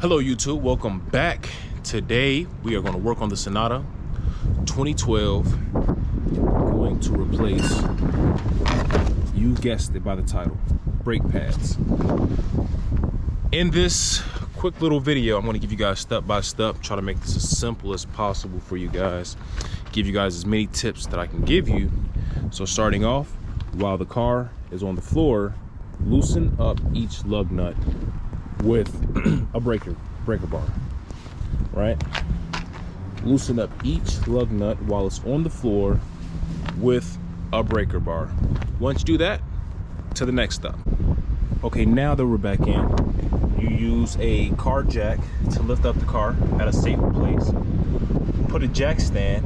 Hello YouTube, welcome back. Today we are going to work on the Sonata 2012. Going to replace, you guessed it by the title, brake pads. In this quick little video, I'm going to give you guys step by step, try to make this as simple as possible for you guys, give you guys as many tips that I can give you. So starting off, while the car is on the floor, loosen up each lug nut with a breaker bar, right? Loosen up each lug nut while it's on the floor with a breaker bar. Once you do that, to the next step. Okay, now that we're back in, you use a car jack to lift up the car at a safer place. Put a jack stand.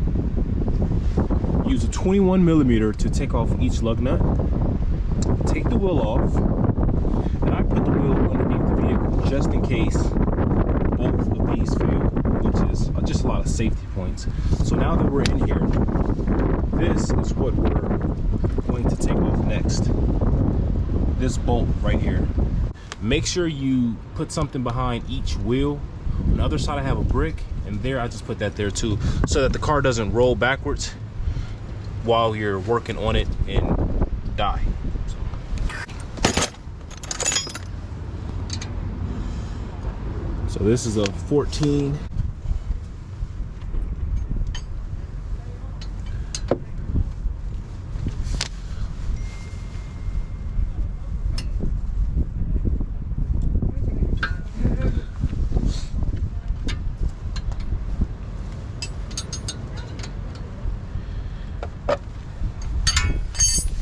Use a 21mm to take off each lug nut. Take the wheel off. And I put the wheel underneath the vehicle just in case both of these fail, which is just a lot of safety points. So now that we're in here, this is what we're going to take off next. This bolt right here. Make sure you put something behind each wheel. On the other side I have a brick, and there I just put that there too, so that the car doesn't roll backwards while you're working on it and die. So this is a 14.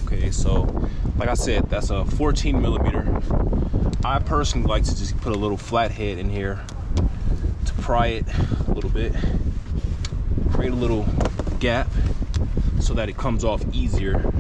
Okay, so like I said, that's a 14mm. I personally like to just put a little flathead in here to pry it a little bit, create a little gap so that it comes off easier.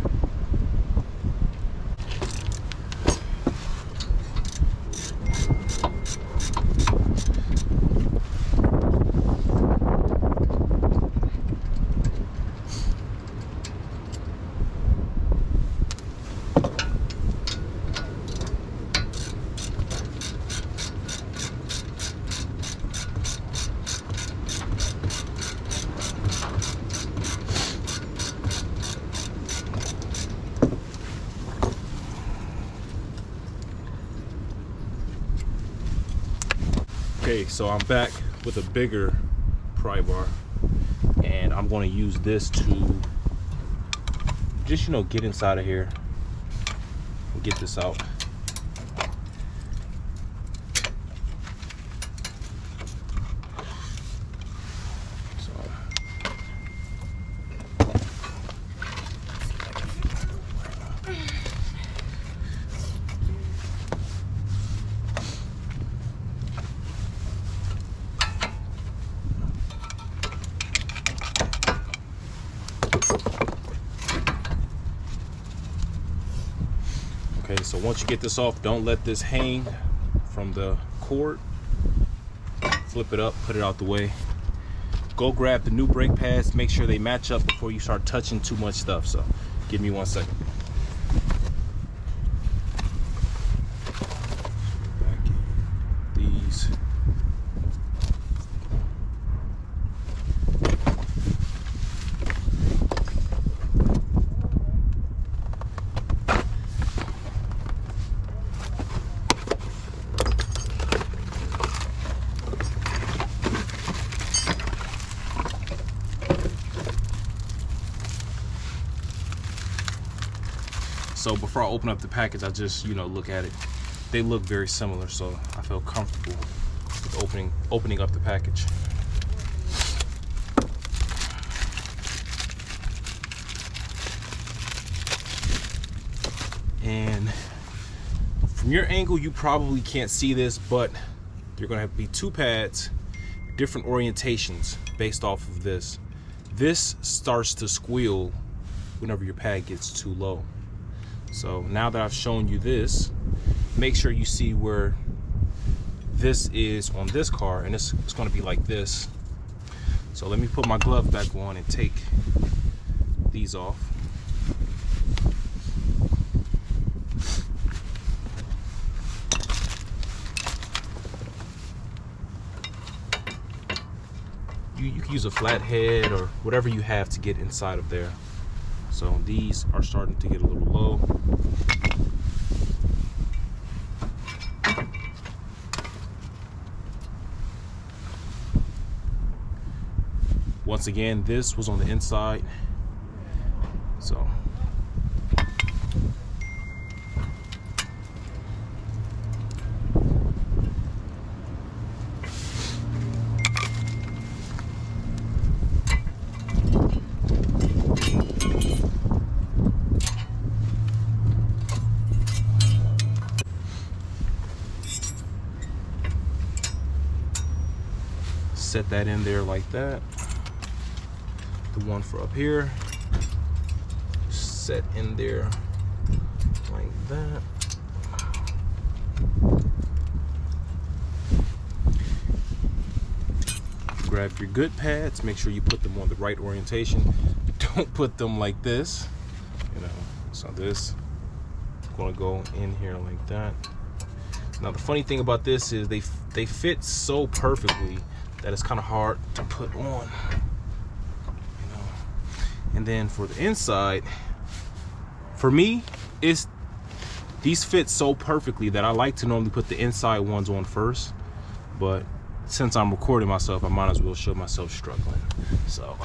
Okay, so I'm back with a bigger pry bar, and I'm going to use this to just, get inside of here and get this out. Okay, so once you get this off, don't let this hang from the cord. Flip it up, put it out the way. Go grab the new brake pads, make sure they match up before you start touching too much stuff. So give me 1 second. Back in these. So before I open up the package, I just, look at it. They look very similar, so I feel comfortable with opening up the package. And from your angle, you probably can't see this, but you're gonna have to be two pads, different orientations based off of this. This starts to squeal whenever your pad gets too low. So now that I've shown you this, make sure you see where this is on this car, and it's going to be like this. So let me put my glove back on and take these off. you can use a flat head or whatever you have to get inside of there. So these are starting to get a little low. Once again, this was on the inside. So set that in there like that. The one for up here, set in there like that. Grab your good pads, make sure you put them on the right orientation. Don't put them like this, you know. So this is gonna go in here like that. Now the funny thing about this is they fit so perfectly that it's kind of hard to put on. And then for the inside, for me, these fit so perfectly that I like to normally put the inside ones on first. But since I'm recording myself, I might as well show myself struggling. So.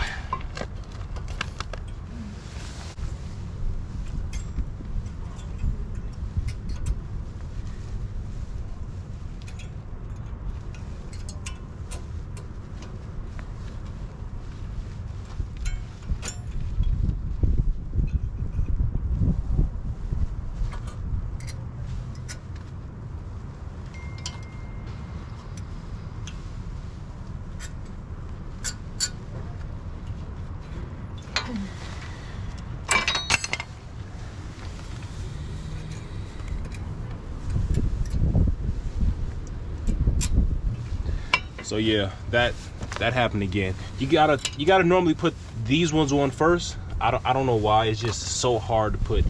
So yeah, that happened again. You gotta normally put these ones on first. I don't know why. It's just so hard to put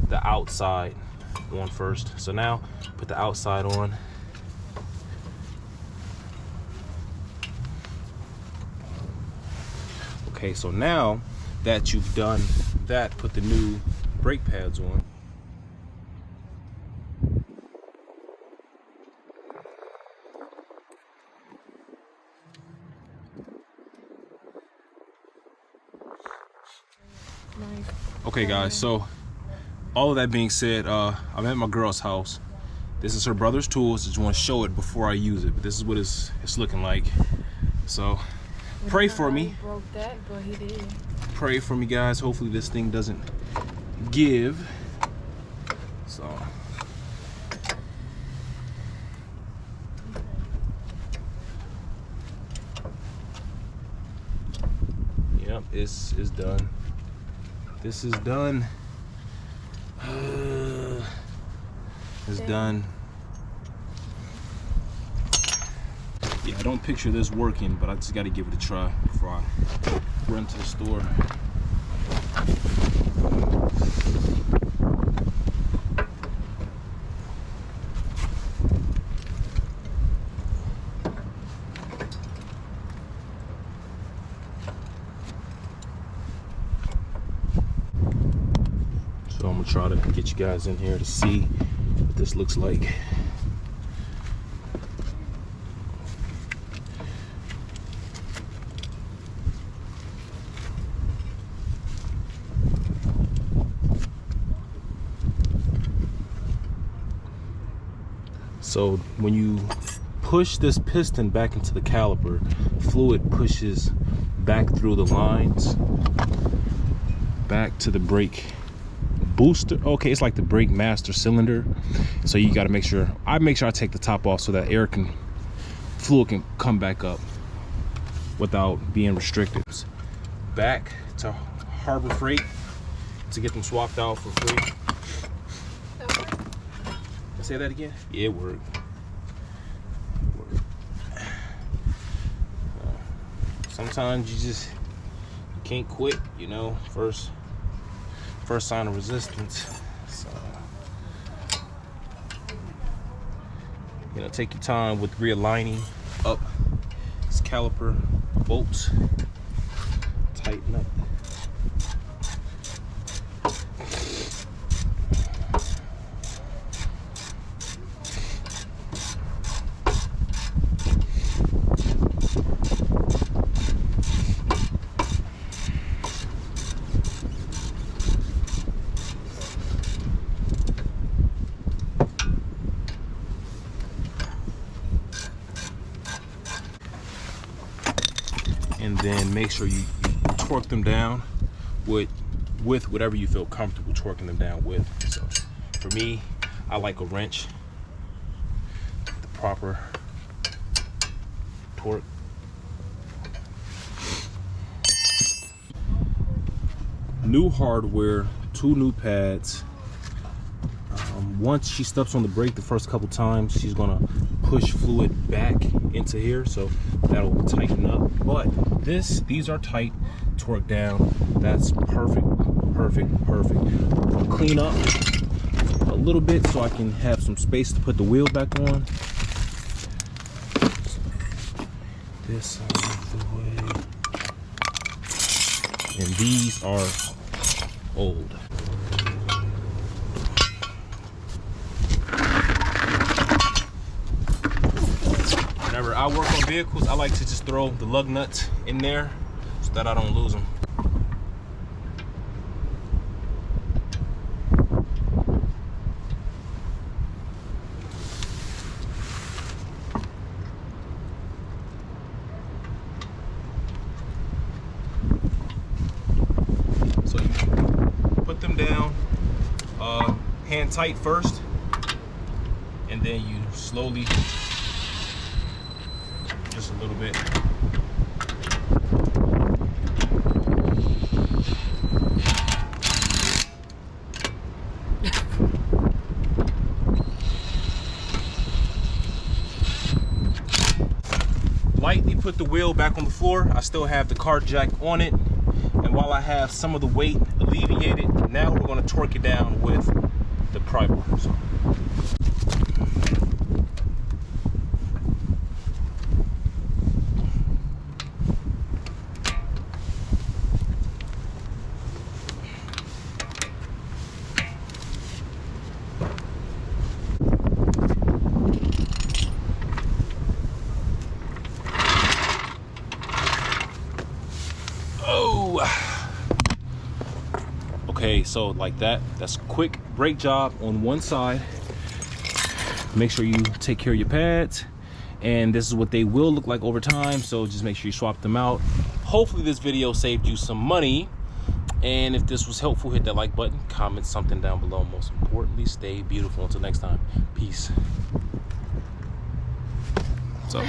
the outside on first. So now put the outside on. Okay, so now that you've done that, put the new brake pads on. Okay guys, so all of that being said, I'm at my girl's house. This is her brother's tools. Just want to show it before I use it. But this is what it's looking like. So pray for me. Broke that, but he did. Pray for me, guys. Hopefully this thing doesn't give. So yep, it's done. This is done. It's done. Yeah, I don't picture this working, but I just got to give it a try before I run to the store. So I'm gonna try to get you guys in here to see what this looks like. So when you push this piston back into the caliper, fluid pushes back through the lines, back to the brake booster. Okay, it's like the brake master cylinder. So you got to make sure I take the top off so that fluid can come back up without being restricted. Back to Harbor Freight to get them swapped out for free. Say that again? Yeah, it worked. Sometimes you can't quit, you know. First sign of resistance. So, you know, take your time with realigning up this caliper. bolts, tighten up. And then make sure you torque them down with whatever you feel comfortable torquing them down with. So for me, I like a wrench, the proper torque. New hardware, 2 new pads. Once she steps on the brake the first couple times, she's gonna push fluid back into here, so that'll tighten up. But these are tight, torque down. That's perfect. I'll clean up a little bit so I can have some space to put the wheel back on. This out of the way. And these are old. Whenever I work on vehicles, I like to just throw the lug nuts in there so that I don't lose them. So you put them down, hand tight first, and then you slowly, just a little bit. Lightly put the wheel back on the floor. I still have the car jack on it. And while I have some of the weight alleviated, now we're going to torque it down with the pry bar. So. Okay, so like that's quick brake job on one side. Make sure you take care of your pads, and this is what they will look like over time, so just make sure you swap them out. Hopefully this video saved you some money, and if this was helpful, hit that like button, comment something down below. Most importantly, stay beautiful. Until next time, peace. So